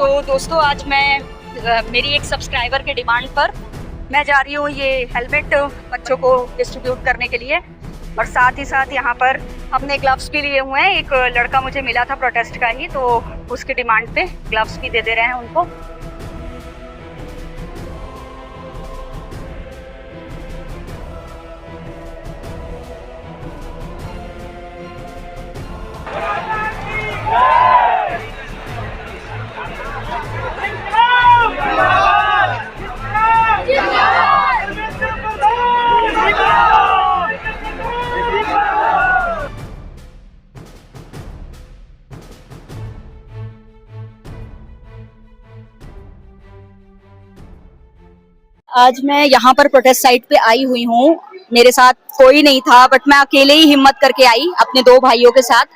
तो दोस्तों आज मैं मेरी एक सब्सक्राइबर के डिमांड पर मैं जा रही हूँ ये हेलमेट बच्चों को डिस्ट्रीब्यूट करने के लिए। और साथ ही साथ यहाँ पर हमने ग्लव्स भी लिए हुए हैं। एक लड़का मुझे मिला था प्रोटेस्ट का ही, तो उसके डिमांड पे ग्लव्स भी दे रहे हैं उनको। आज मैं यहाँ पर प्रोटेस्ट साइट पे आई हुई हूँ। मेरे साथ कोई नहीं था, बट मैं अकेले ही हिम्मत करके आई अपने दो भाइयों के साथ।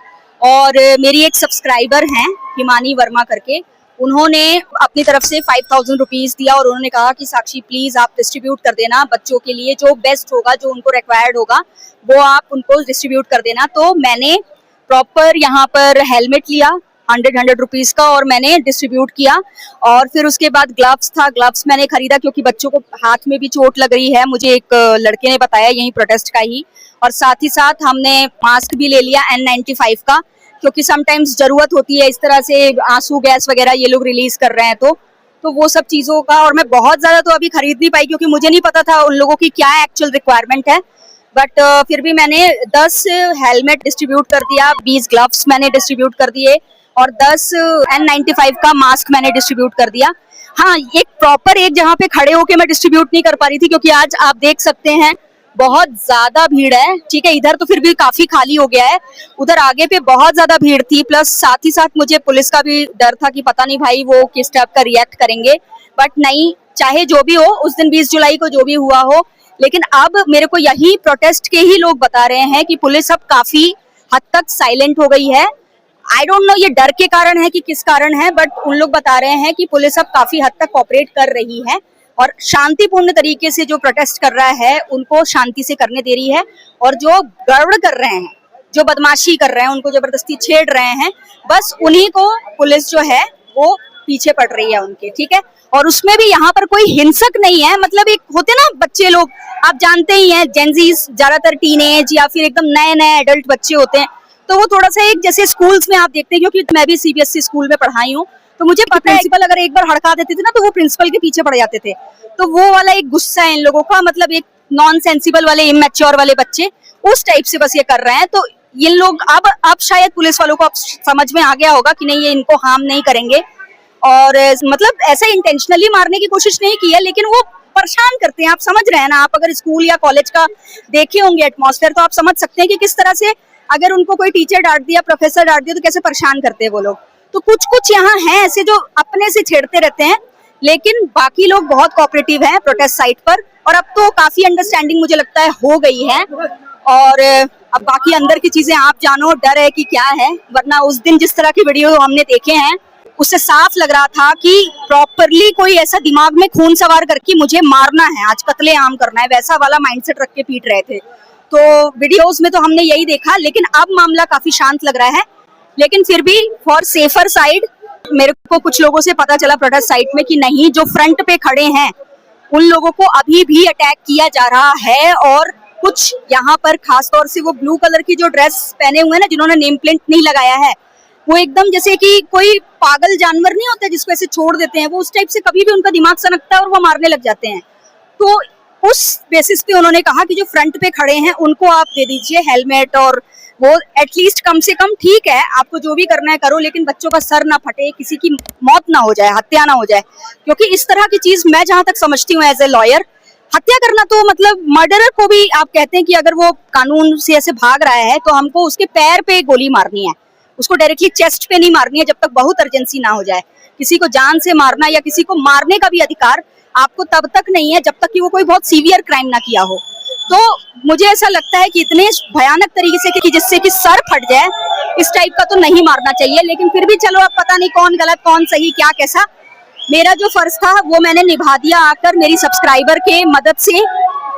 और मेरी एक सब्सक्राइबर हैं हिमानी वर्मा करके, उन्होंने अपनी तरफ से 5000 रुपीज दिया और उन्होंने कहा कि साक्षी प्लीज आप डिस्ट्रीब्यूट कर देना बच्चों के लिए, जो बेस्ट होगा, जो उनको रिक्वायर्ड होगा वो आप उनको डिस्ट्रीब्यूट कर देना। तो मैंने प्रॉपर यहाँ पर हेलमेट लिया 100 रुपीज का और मैंने डिस्ट्रीब्यूट किया। और फिर उसके बाद ग्लव्स था, ग्लव्स मैंने खरीदा क्योंकि बच्चों को हाथ में भी चोट लग रही है, मुझे एक लड़के ने बताया यही प्रोटेस्ट का ही। और साथ ही साथ हमने मास्क भी ले लिया N95 का, क्योंकि समटाइम्स जरूरत होती है, इस तरह से आंसू गैस वगैरह ये लोग रिलीज कर रहे हैं तो वो सब चीजों का। और मैं बहुत ज्यादा तो अभी खरीद नहीं पाई क्योंकि मुझे नहीं पता था उन लोगों की क्या एक्चुअल रिक्वायरमेंट है, बट फिर भी मैंने 10 हेलमेट डिस्ट्रीब्यूट कर दिया, 20 ग्लव्स मैंने डिस्ट्रीब्यूट कर दिए और 10 N95 का मास्क मैंने डिस्ट्रीब्यूट कर दिया। हाँ, एक प्रॉपर एक जहाँ पे खड़े होके मैं डिस्ट्रीब्यूट नहीं कर पा रही थी क्योंकि आज आप देख सकते हैं बहुत ज्यादा भीड़ है। ठीक है, इधर तो फिर भी काफी खाली हो गया है, उधर आगे पे बहुत ज्यादा भीड़ थी। प्लस साथ ही साथ मुझे पुलिस का भी डर था कि पता नहीं भाई वो किस टाइप का रिएक्ट करेंगे, बट नहीं, चाहे जो भी हो, उस दिन 20 जुलाई को जो भी हुआ हो, लेकिन अब मेरे को यही प्रोटेस्ट के ही लोग बता रहे हैं कि पुलिस अब काफी हद तक साइलेंट हो गई है। आई डोंट नो ये डर के कारण है कि किस कारण है, बट उन लोग बता रहे हैं कि पुलिस अब काफी हद तक कोऑपरेट कर रही है और शांतिपूर्ण तरीके से जो प्रोटेस्ट कर रहा है उनको शांति से करने दे रही है। और जो गड़बड़ कर रहे हैं, जो बदमाशी कर रहे हैं, उनको जबरदस्ती छेड़ रहे हैं, बस उन्हीं को पुलिस जो है वो पीछे पड़ रही है उनके। ठीक है, और उसमें भी यहाँ पर कोई हिंसक नहीं है। मतलब एक होते ना बच्चे लोग, आप जानते ही हैं, जेंजीज, ज्यादातर टीनेज या फिर एकदम नए नए एडल्ट बच्चे होते हैं, तो वो थोड़ा सा एक जैसे स्कूल्स में आप देखते हैं, क्योंकि मैं भी CBSE स्कूल में पढ़ाई हूँ, तो मुझे पता है प्रिंसिपल अगर एक बार हड़का देते थे ना तो वो प्रिंसिपल के पीछे पड़ जाते थे। तो वो वाला एक गुस्सा है इन लोगों का, मतलब एक नॉन सेंसिबल वाले, इमैच्योर वाले बच्चे उस टाइप से बस ये कर रहे हैं। तो ये लोग अब शायद पुलिस वालों को अब समझ में आ गया होगा कि नहीं, ये इनको हार्म नहीं करेंगे। और मतलब ऐसा इंटेंशनली मारने की कोशिश नहीं की है, लेकिन वो परेशान करते हैं। आप समझ रहे हैं ना, आप अगर स्कूल या कॉलेज का देखे होंगे एटमॉस्फेयर तो आप समझ सकते हैं कि किस तरह से अगर उनको कोई टीचर डांट दिया, प्रोफेसर डांट दिया तो कैसे परेशान करते हैं वो लोग। तो कुछ कुछ यहाँ हैं ऐसे जो अपने से छेड़ते रहते हैं, लेकिन बाकी लोग बहुत कोऑपरेटिव हैं प्रोटेस्ट साइट पर। और अब तो काफी अंडरस्टैंडिंग मुझे लगता है हो गई है। और अब बाकी अंदर की चीजें आप जानो, डर है कि क्या है, वरना उस दिन जिस तरह की वीडियो हमने देखे हैं उससे साफ लग रहा था कि प्रॉपरली कोई ऐसा दिमाग में खून सवार करके मुझे मारना है, आज कत्लेआम करना है, वैसा वाला माइंडसेट रख के पीट रहे थे। तो वीडियोस में तो हमने यही देखा, लेकिन अब मामला काफी शांत लग रहा है। लेकिन फिर भी फॉर सेफर साइड मेरे को कुछ लोगों से पता चला प्रोटेस्ट साइट में कि नहीं, जो फ्रंट पे खड़े हैं उन लोगों को अभी भी अटैक किया जा रहा है। और कुछ यहाँ पर खास तौर से वो ब्लू कलर की जो ड्रेस पहने हुए हैं ना, जिन्होंने नेम प्लेट नहीं लगाया है, वो एकदम जैसे कि कोई पागल जानवर नहीं होता जिसको ऐसे छोड़ देते हैं, वो उस टाइप से कभी भी उनका दिमाग सनकता है और वो मारने लग जाते हैं। तो उस बेसिस पे उन्होंने कहा कि जो फ्रंट पे खड़े हैं उनको आप दे दीजिए हेलमेट, और वो एटलीस्ट कम से कम, ठीक है आपको जो भी करना है करो, लेकिन बच्चों का सर ना फटे, किसी की मौत ना हो जाए, हत्या ना हो जाए। क्योंकि इस तरह की चीज मैं जहां तक समझती हूँ एज ए लॉयर, हत्या करना तो मतलब मर्डरर को भी आप कहते हैं कि अगर वो कानून से ऐसे भाग रहा है तो हमको उसके पैर पे गोली मारनी है, उसको डायरेक्टली चेस्ट पे नहीं मारनी है जब तक बहुत अर्जेंसी ना हो जाए। किसी को जान से मारना या किसी को मारने का भी अधिकार आपको तब तक नहीं है जब तक कि वो कोई बहुत सीवियर क्राइम ना किया हो। तो मुझे ऐसा लगता है कि इतने भयानक तरीके से कि जिससे कि सर फट जाए, इस टाइप का तो नहीं मारना चाहिए। लेकिन फिर भी चलो, अब पता नहीं कौन गलत कौन सही क्या कैसा, मेरा जो फर्ज था वो मैंने निभा दिया। आकर मेरी सब्सक्राइबर के मदद से,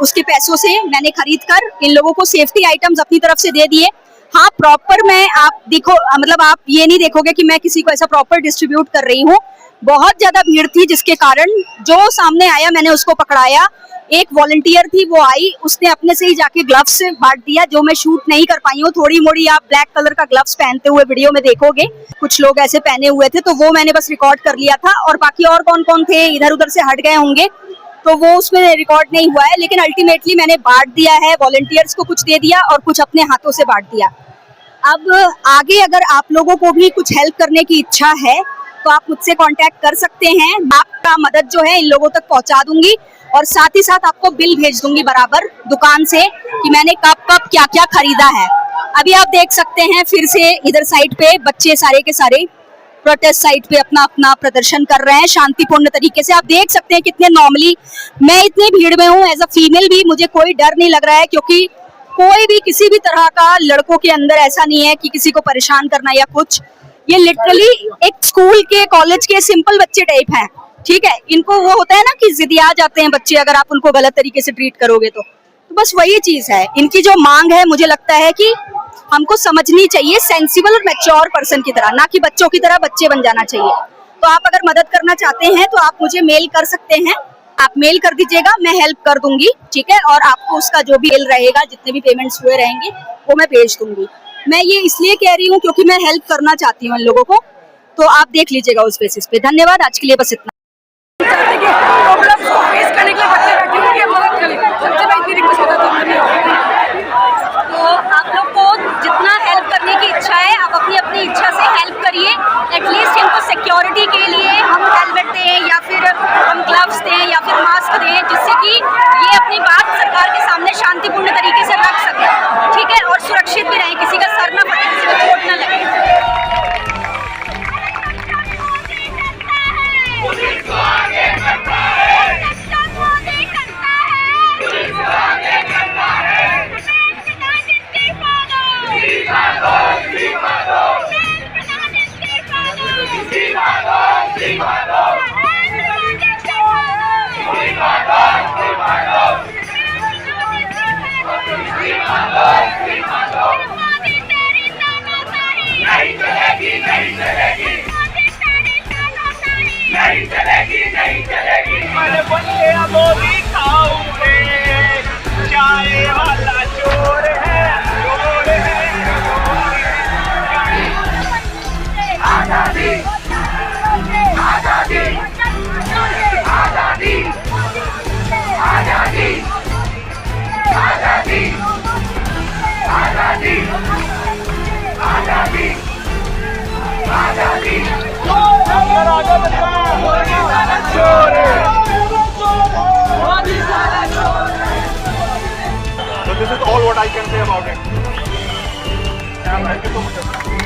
उसके पैसों से मैंने खरीद कर इन लोगों को सेफ्टी आइटम्स अपनी तरफ से दे दिए। हाँ, प्रॉपर मैं, आप देखो, मतलब आप ये नहीं देखोगे कि मैं किसी को ऐसा प्रॉपर डिस्ट्रीब्यूट कर रही हूँ, बहुत ज्यादा भीड़ थी, जिसके कारण जो सामने आया मैंने उसको पकड़ाया। एक वॉलंटियर थी, वो आई, उसने अपने से ही जाके ग्लव्स बांट दिया, जो मैं शूट नहीं कर पाई हूँ। थोड़ी मोड़ी आप ब्लैक कलर का ग्लव्स पहनते हुए वीडियो में देखोगे, कुछ लोग ऐसे पहने हुए थे, तो वो मैंने बस रिकॉर्ड कर लिया था। और बाकी और कौन कौन थे इधर उधर से हट गए होंगे, तो वो उसमें रिकॉर्ड नहीं हुआ है। लेकिन अल्टीमेटली मैंने बांट दिया है, वॉलंटियर्स को कुछ दे दिया और कुछ अपने हाथों से बांट दिया। अब आगे अगर आप लोगों को भी कुछ हेल्प करने की इच्छा है तो आप मुझसे कांटेक्ट कर सकते हैं। आपका मदद जो है इन लोगों तक पहुंचा दूंगी, और साथ ही साथ आपको बिल भेज दूंगी बराबर दुकान से कि मैंने कब कब क्या क्या खरीदा है। अभी आप देख सकते हैं फिर से इधर साइड पे बच्चे सारे के सारे प्रोटेस्ट साइट पे अपना अपना प्रदर्शन कर रहे हैं शांतिपूर्ण तरीके से। आप देख सकते हैं कितने नॉर्मली, मैं इतनी भीड़ में हूँ एज अ फीमेल भी, मुझे कोई डर नहीं लग रहा है, क्योंकि कोई भी किसी भी तरह का लड़कों के अंदर ऐसा नहीं है कि किसी को परेशान करना या कुछ। ये लिटरली एक स्कूल के कॉलेज के सिंपल बच्चे टाइप हैं, ठीक है। इनको वो होता है ना कि जिदिया जाते हैं बच्चे अगर आप उनको गलत तरीके से ट्रीट करोगे तो बस वही चीज है। इनकी जो मांग है मुझे लगता है कि हमको समझनी चाहिए सेंसिबल और मैच्योर पर्सन की तरह, ना कि बच्चों की तरह बच्चे बन जाना चाहिए। तो आप अगर मदद करना चाहते हैं तो आप मुझे मेल कर सकते हैं, आप मेल कर दीजिएगा, मैं हेल्प कर दूंगी, ठीक है। और आपको उसका जो भी बिल रहेगा, जितने भी पेमेंट्स हुए रहेंगे वो मैं भेज दूंगी। मैं ये इसलिए कह रही हूँ क्योंकि मैं हेल्प करना चाहती हूँ इन लोगों को, तो आप देख लीजिएगा उस बेसिस पे। धन्यवाद, आज के लिए बस इतना। तो आप लोग को जितना हेल्प करने की इच्छा है आप अपनी अपनी इच्छा से हेल्प करिए। एटलीस्ट इनको सिक्योरिटी के लिए हम हेलमेट दें या फिर हम ग्लव्स दें या फिर मास्क दें, जिससे कि ये अपनी बात सरकार के सामने शांतिपूर्ण तरीके से रख सके, ठीक है, और सुरक्षित भी रहें, किसी का सर ना फटे, किसी को चोट ना लगे। नहीं चलेगी मन बंदे मोदी खाऊंगे, चाय वाला चोर है, चोर है, आजादी आजादी आजादी आजादी आजादी आजादी आजादी आजादी So this is all what I can say about it. Thank you so much.